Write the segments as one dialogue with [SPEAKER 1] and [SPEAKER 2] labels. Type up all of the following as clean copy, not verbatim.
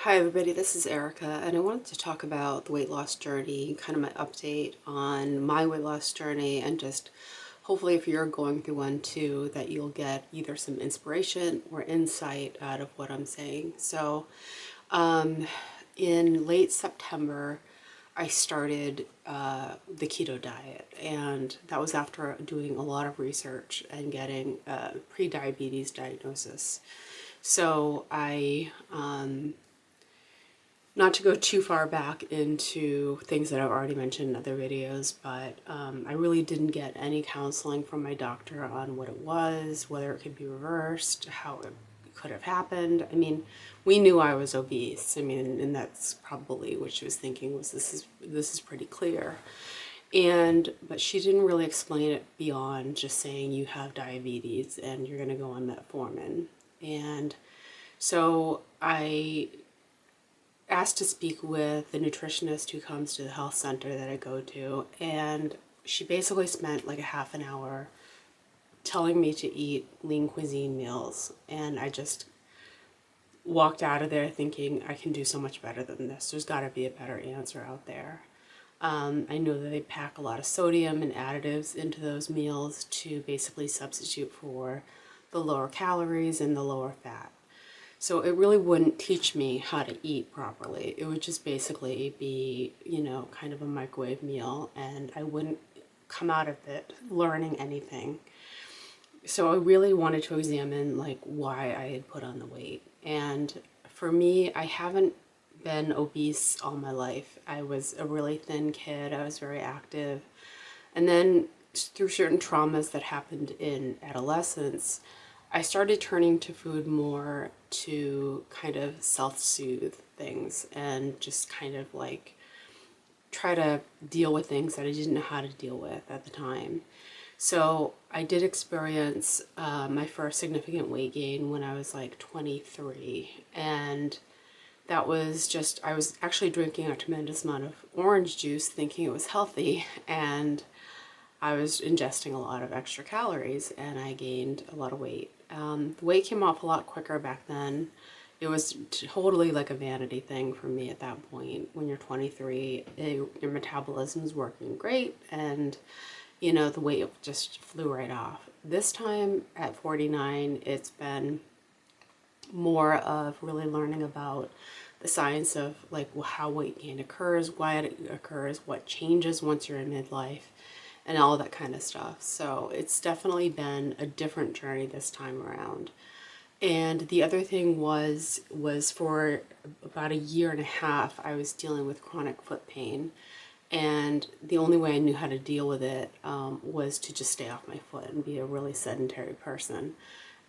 [SPEAKER 1] Hi everybody, this is Erica, and I wanted to talk about the weight loss journey, kind of my update on my weight loss journey, and just hopefully if you're going through one too, that you'll get either some inspiration or insight out of what I'm saying. So in late September, I started the keto diet, and that was after doing a lot of research and getting a pre-diabetes diagnosis. So not to go too far back into things that I've already mentioned in other videos, but I really didn't get any counseling from my doctor on what it was, whether it could be reversed, how it could have happened. I mean, we knew I was obese. I mean, and that's probably what she was thinking was this is pretty clear. But she didn't really explain it beyond just saying you have diabetes and you're going to go on metformin. And so I asked to speak with the nutritionist who comes to the health center that I go to, and she basically spent like a half an hour telling me to eat lean cuisine meals, and I just walked out of there thinking I can do so much better than this. There's got to be a better answer out there. I know that they pack a lot of sodium and additives into those meals to basically substitute for the lower calories and the lower fat. So it really wouldn't teach me how to eat properly. It would just basically be, kind of a microwave meal, and I wouldn't come out of it learning anything. So I really wanted to examine like why I had put on the weight. And for me, I haven't been obese all my life. I was a really thin kid. I was very active. And then through certain traumas that happened in adolescence, I started turning to food more to kind of self-soothe things and just kind of like try to deal with things that I didn't know how to deal with at the time. So I did experience my first significant weight gain when I was like 23, and that was just, I was actually drinking a tremendous amount of orange juice thinking it was healthy, and I was ingesting a lot of extra calories, and I gained a lot of weight. The weight came off a lot quicker back then. It was totally like a vanity thing for me at that point. When you're 23, your metabolism's working great, and the weight just flew right off. This time at 49, it's been more of really learning about the science of like how weight gain occurs, why it occurs, what changes once you're in midlife, and all that kind of stuff. So it's definitely been a different journey this time around. And the other thing was for about a year and a half, I was dealing with chronic foot pain. And the only way I knew how to deal with it was to just stay off my foot and be a really sedentary person.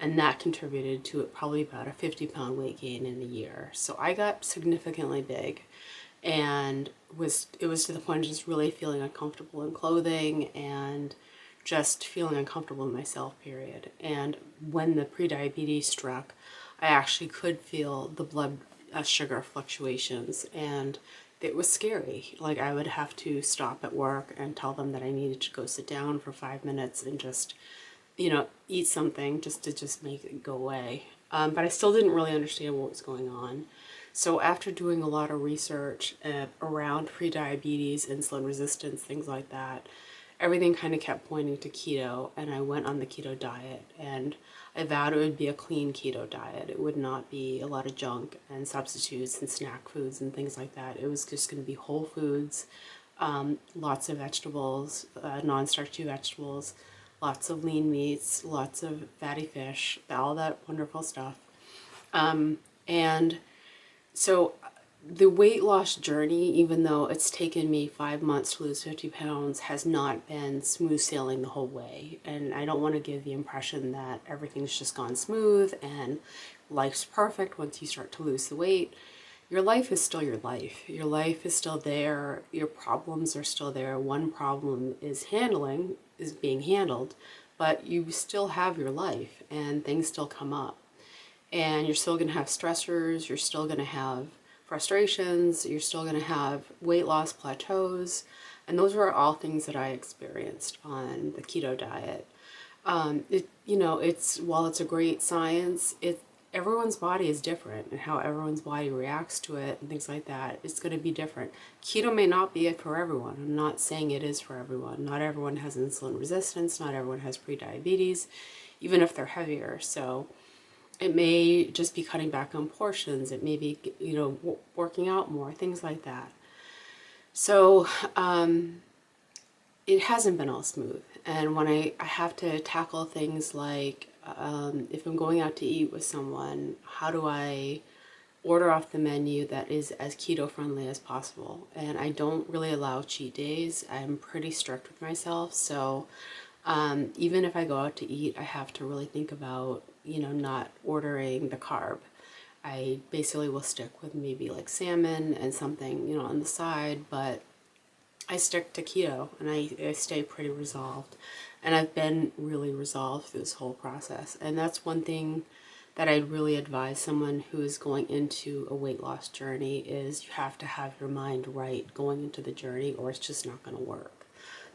[SPEAKER 1] And that contributed to it probably about a 50-pound weight gain in a year. So I got significantly big, and it was to the point of just really feeling uncomfortable in clothing and just feeling uncomfortable in myself, period. And when the prediabetes struck, I actually could feel the blood sugar fluctuations, and it was scary. Like I would have to stop at work and tell them that I needed to go sit down for 5 minutes and just, eat something just to make it go away. But I still didn't really understand what was going on. So after doing a lot of research around prediabetes, insulin resistance, things like that, everything kind of kept pointing to keto, and I went on the keto diet, and I vowed it would be a clean keto diet. It would not be a lot of junk and substitutes and snack foods and things like that. It was just going to be whole foods, lots of vegetables, non-starchy vegetables, lots of lean meats, lots of fatty fish, all that wonderful stuff. And so the weight loss journey, even though it's taken me 5 months to lose 50 pounds, has not been smooth sailing the whole way. And I don't want to give the impression that everything's just gone smooth and life's perfect once you start to lose the weight. Your life is still your life. Your life is still there. Your problems are still there. One problem is being handled, but you still have your life and things still come up. And you're still going to have stressors, you're still going to have frustrations, you're still going to have weight loss plateaus, and those were all things that I experienced on the keto diet. It's while it's a great science, everyone's body is different, and how everyone's body reacts to it and things like that, it's going to be different. Keto may not be it for everyone. I'm not saying it is for everyone. Not everyone has insulin resistance. Not everyone has prediabetes, even if they're heavier. So it may just be cutting back on portions. It may be, working out more, things like that. So it hasn't been all smooth. And when I have to tackle things like, if I'm going out to eat with someone, how do I order off the menu that is as keto friendly as possible? And I don't really allow cheat days. I'm pretty strict with myself. So even if I go out to eat, I have to really think about, not ordering the carb. I basically will stick with maybe like salmon and something, on the side, but I stick to keto, and I stay pretty resolved. And I've been really resolved through this whole process. And that's one thing that I'd really advise someone who is going into a weight loss journey is you have to have your mind right going into the journey, or it's just not going to work.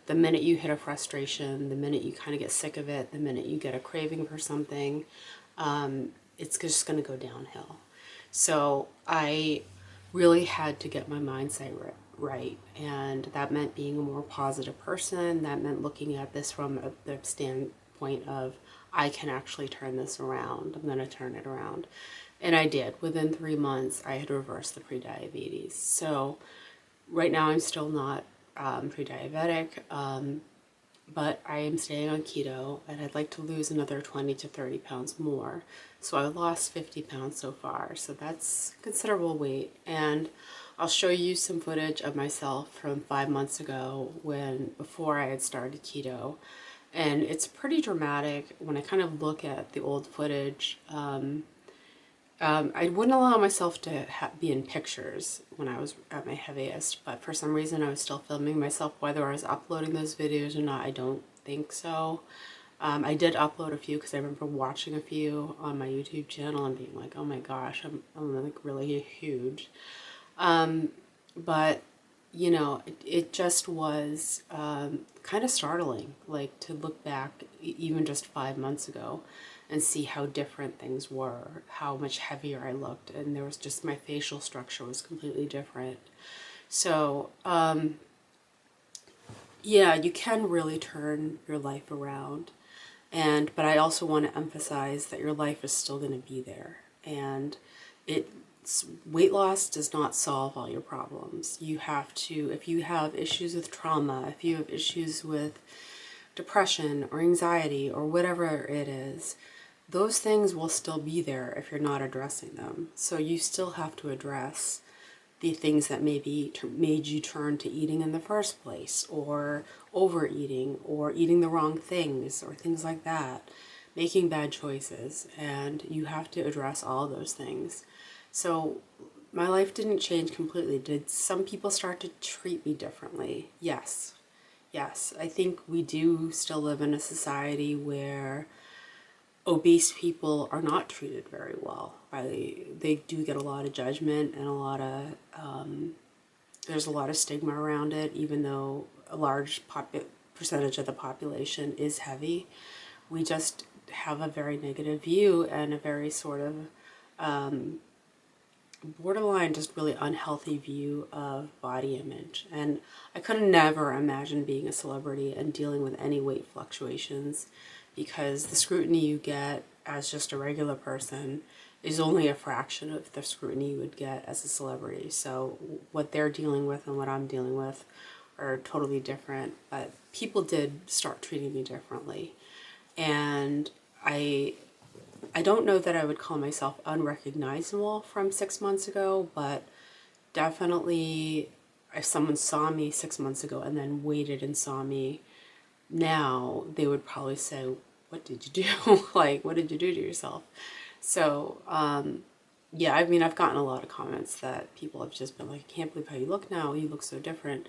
[SPEAKER 1] The minute you hit a frustration, the minute you kind of get sick of it, the minute you get a craving for something, it's just going to go downhill. So I really had to get my mindset right, and that meant being a more positive person. That meant looking at this from the standpoint of, I can actually turn this around. I'm going to turn it around. And I did. Within 3 months, I had reversed the prediabetes. So right now I'm still not pre-diabetic, but I am staying on keto, and I'd like to lose another 20 to 30 pounds more. So I lost 50 pounds so far, so that's considerable weight. And I'll show you some footage of myself from 5 months ago before I had started keto. And it's pretty dramatic when I kind of look at the old footage. I wouldn't allow myself to be in pictures when I was at my heaviest, but for some reason I was still filming myself. Whether I was uploading those videos or not, I don't think so. I did upload a few because I remember watching a few on my YouTube channel and being like, oh my gosh, I'm like really huge. But it just was kind of startling, like to look back even just 5 months ago and see how different things were, how much heavier I looked, and there was just, my facial structure was completely different. So yeah, you can really turn your life around, but I also want to emphasize that your life is still going to be there, and weight loss does not solve all your problems. You have to, if you have issues with trauma, if you have issues with depression or anxiety or whatever it is, those things will still be there if you're not addressing them. So you still have to address the things that maybe made you turn to eating in the first place, or overeating, or eating the wrong things, or things like that, making bad choices, and you have to address all those things. So my life didn't change completely. Did some people start to treat me differently? Yes. I think we do still live in a society where obese people are not treated very well. They do get a lot of judgment, and there's a lot of stigma around it, even though a large percentage of the population is heavy. We just have a very negative view and a very sort of borderline, just really unhealthy view of body image. And I could never imagine being a celebrity and dealing with any weight fluctuations, because the scrutiny you get as just a regular person is only a fraction of the scrutiny you would get as a celebrity. So what they're dealing with and what I'm dealing with are totally different, but people did start treating me differently. And I don't know that I would call myself unrecognizable from 6 months ago, but definitely if someone saw me 6 months ago and then waited and saw me now, they would probably say, what did you do? Like, what did you do to yourself? So, yeah, I mean, I've gotten a lot of comments that people have just been like, I can't believe how you look now. You look so different.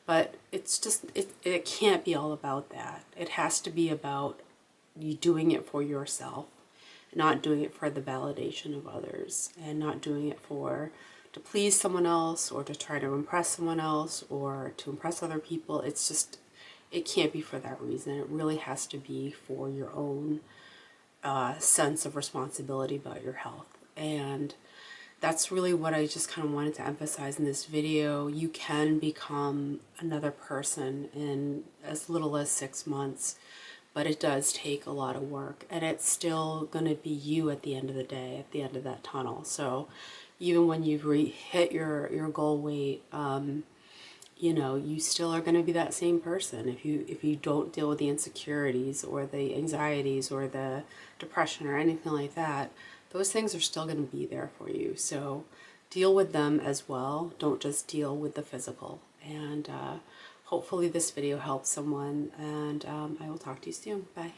[SPEAKER 1] But it's just, it can't be all about that. It has to be about you doing it for yourself, not doing it for the validation of others, and not doing it to please someone else, or to try to impress someone else, or to impress other people. It can't be for that reason. It really has to be for your own sense of responsibility about your health. And that's really what I just kind of wanted to emphasize in this video. You can become another person in as little as 6 months, but it does take a lot of work, and it's still going to be you at the end of the day, at the end of that tunnel. So even when you've hit your goal weight, you know, you still are going to be that same person. If you don't deal with the insecurities or the anxieties or the depression or anything like that, those things are still going to be there for you. So deal with them as well. Don't just deal with the physical. And hopefully this video helps someone, and I will talk to you soon. Bye.